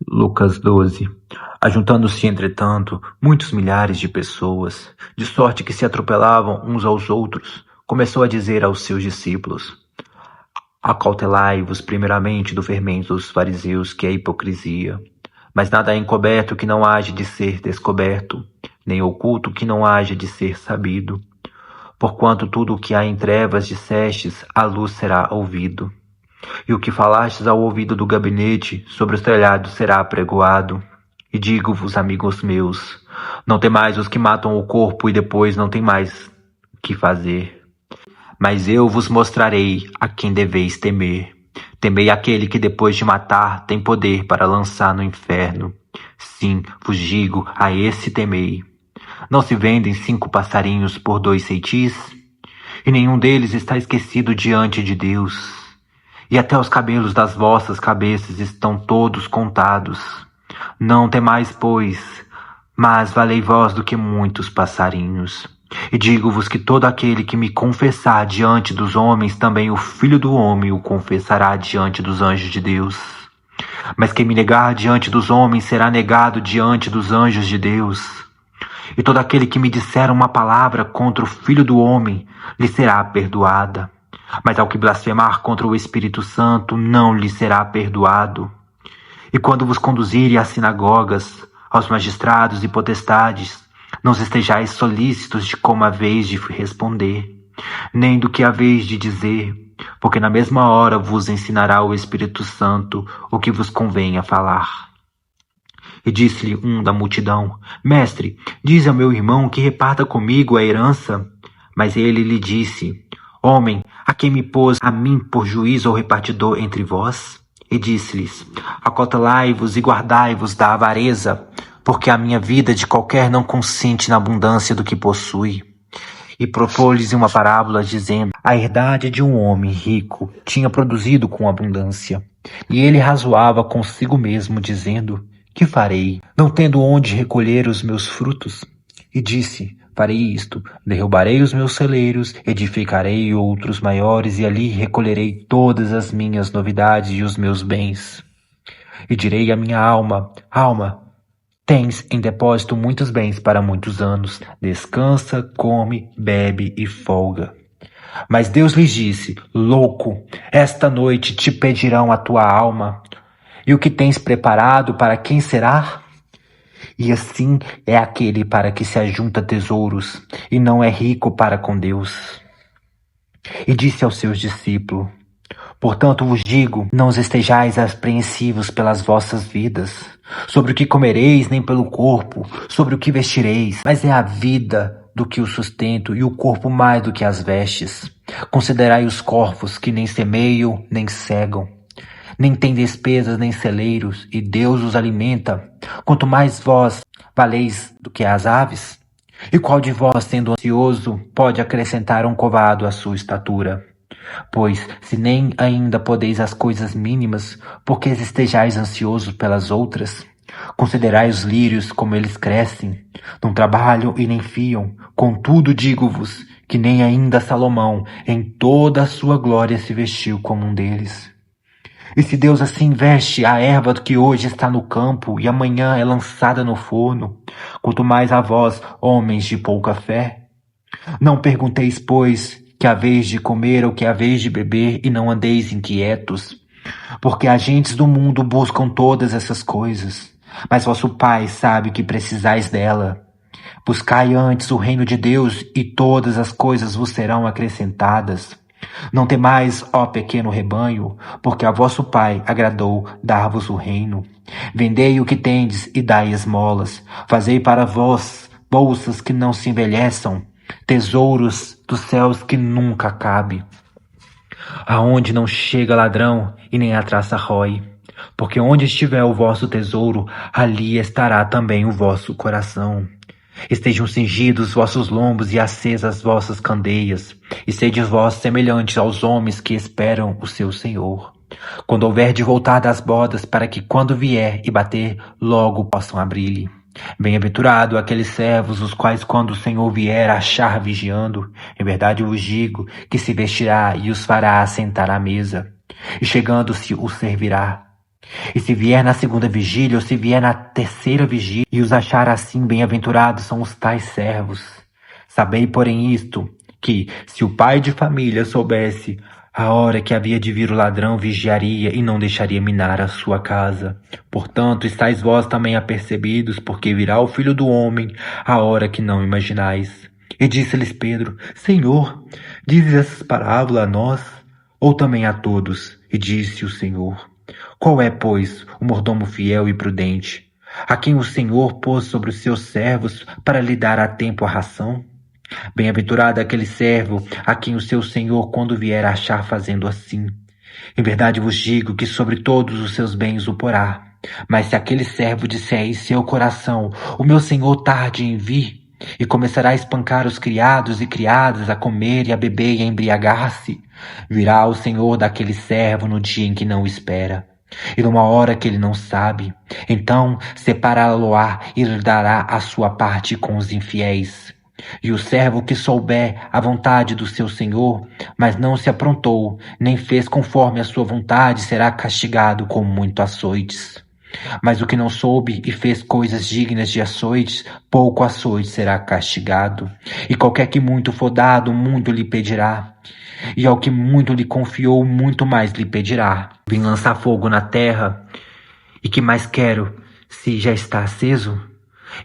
Lucas 12. Ajuntando-se, entretanto, muitos milhares de pessoas, de sorte que se atropelavam uns aos outros, começou a dizer aos seus discípulos: Acautelai-vos primeiramente do fermento dos fariseus, que é a hipocrisia. Mas nada é encoberto que não haja de ser descoberto, nem oculto que não haja de ser sabido. Porquanto tudo o que há em trevas dissestes, à luz será ouvido. E o que falastes ao ouvido do gabinete, sobre os telhados será apregoado. E digo-vos, amigos meus, não temais os que matam o corpo e depois não tem mais o que fazer. Mas eu vos mostrarei a quem deveis temer. Temei aquele que depois de matar tem poder para lançar no inferno. Sim, vos digo, a esse temei. Não se vendem 5 passarinhos por 2 ceitis? E nenhum deles está esquecido diante de Deus. E até os cabelos das vossas cabeças estão todos contados. Não temais, pois, mas valei vós do que muitos passarinhos. E digo-vos que todo aquele que me confessar diante dos homens, também o Filho do Homem o confessará diante dos anjos de Deus. Mas quem me negar diante dos homens será negado diante dos anjos de Deus. E todo aquele que me disser uma palavra contra o Filho do Homem, lhe será perdoada. Mas ao que blasfemar contra o Espírito Santo, não lhe será perdoado. E quando vos conduzirem às sinagogas, aos magistrados e potestades, não estejais solícitos de como haveis de responder, nem do que haveis de dizer, porque na mesma hora vos ensinará o Espírito Santo o que vos convém a falar. E disse-lhe um da multidão: Mestre, dize ao meu irmão que reparta comigo a herança. Mas ele lhe disse: Homem, a quem me pôs a mim por juiz ou repartidor entre vós? E disse-lhes: Acautelai-vos e guardai-vos da avareza, porque a minha vida de qualquer não consiste na abundância do que possui. E propôs-lhes uma parábola, dizendo: A herdade de um homem rico tinha produzido com abundância. E ele razoava consigo mesmo, dizendo: Que farei, não tendo onde recolher os meus frutos? E disse: Farei isto, derrubarei os meus celeiros, edificarei outros maiores, e ali recolherei todas as minhas novidades e os meus bens. E direi à minha alma: Alma, tens em depósito muitos bens para muitos anos. Descansa, come, bebe e folga. Mas Deus lhes disse: Louco, esta noite te pedirão a tua alma. E o que tens preparado, para quem será? E assim é aquele para que se ajunta tesouros, e não é rico para com Deus. E disse aos seus discípulos: Portanto vos digo, não os estejais apreensivos pelas vossas vidas, sobre o que comereis, nem pelo corpo, sobre o que vestireis, mas é a vida do que o sustento, e o corpo mais do que as vestes. Considerai os corvos, que nem semeiam, nem cegam, nem têm despesas, nem celeiros, e Deus os alimenta. Quanto mais vós valeis do que as aves? E qual de vós, sendo ansioso, pode acrescentar um covado à sua estatura? Pois, se nem ainda podeis as coisas mínimas, por que estejais ansiosos pelas outras? Considerai os lírios como eles crescem, não trabalham e nem fiam. Contudo, digo-vos que nem ainda Salomão, em toda a sua glória, se vestiu como um deles. E se Deus assim veste a erva que hoje está no campo e amanhã é lançada no forno, quanto mais a vós, homens de pouca fé? Não pergunteis, pois, que haveis de comer ou que haveis de beber, e não andeis inquietos, porque agentes do mundo buscam todas essas coisas, mas vosso Pai sabe que precisais dela. Buscai antes o reino de Deus, e todas as coisas vos serão acrescentadas. Não temais, ó pequeno rebanho, porque a vosso Pai agradou dar-vos o reino. Vendei o que tendes e dai esmolas. Fazei para vós bolsas que não se envelheçam, tesouros dos céus que nunca cabe, aonde não chega ladrão e nem a traça rói. Porque onde estiver o vosso tesouro, ali estará também o vosso coração. Estejam cingidos vossos lombos e acesas vossas candeias, e sede vós semelhantes aos homens que esperam o seu Senhor, quando houver de voltar das bodas, para que quando vier e bater, logo possam abrir-lhe. Bem-aventurado aqueles servos, os quais quando o Senhor vier achar vigiando, em verdade vos digo, que se vestirá e os fará assentar à mesa, e chegando-se os servirá. E se vier na segunda vigília, ou se vier na terceira vigília, e os achar assim, bem-aventurados são os tais servos. Sabei, porém, isto, que, se o pai de família soubesse a hora que havia de vir o ladrão, vigiaria e não deixaria minar a sua casa. Portanto, estáis vós também apercebidos, porque virá o Filho do Homem a hora que não imaginais. E disse-lhes Pedro: Senhor, dizes essas parábolas a nós, ou também a todos? E disse o Senhor: Qual é, pois, o mordomo fiel e prudente, a quem o Senhor pôs sobre os seus servos para lhe dar a tempo a ração? Bem-aventurado aquele servo a quem o seu senhor, quando vier, achar fazendo assim. Em verdade vos digo que sobre todos os seus bens o porá. Mas se aquele servo disser em seu coração: O meu senhor tarde em vir, e começará a espancar os criados e criadas, a comer e a beber e a embriagar-se, virá o senhor daquele servo no dia em que não o espera, e numa hora que ele não sabe. Então separá-lo-á e lhe dará a sua parte com os infiéis. E o servo que souber a vontade do seu senhor, mas não se aprontou, nem fez conforme a sua vontade, será castigado com muito açoites. Mas o que não soube e fez coisas dignas de açoites, pouco açoite será castigado. E qualquer que muito for dado, muito lhe pedirá. E ao que muito lhe confiou, muito mais lhe pedirá. Vim lançar fogo na terra, e que mais quero, se já está aceso?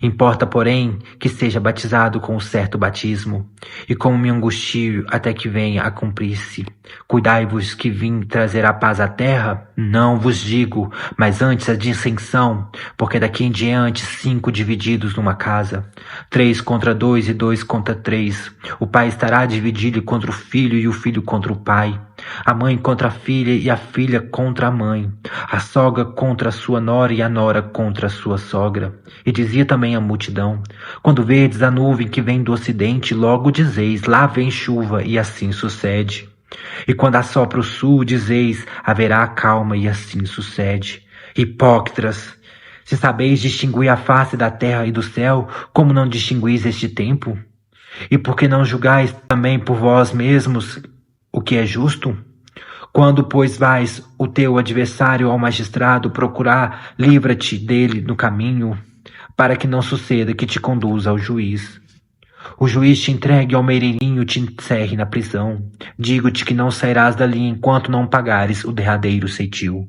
Importa, porém, que seja batizado com o certo batismo, e como me angustio até que venha a cumprir-se. Cuidai-vos que vim trazer a paz à terra? Não vos digo, mas antes a dissensão, porque daqui em diante 5 divididos numa casa, 3 contra 2 e 2 contra 3. O pai estará dividido contra o filho e o filho contra o pai. A mãe contra a filha e a filha contra a mãe. A sogra contra a sua nora e a nora contra a sua sogra. E dizia também a multidão: Quando verdes a nuvem que vem do ocidente, logo dizeis: lá vem chuva, e assim sucede. E quando assopra o sul, dizeis: haverá calma, e assim sucede. Hipócritas, se sabeis distinguir a face da terra e do céu, como não distinguis este tempo? E por que não julgais também por vós mesmos o que é justo? Quando, pois, vais o teu adversário ao magistrado procurar, livra-te dele no caminho, para que não suceda que te conduza ao juiz. O juiz te entregue ao meireirinho e te encerre na prisão. Digo-te que não sairás dali enquanto não pagares o derradeiro ceitil.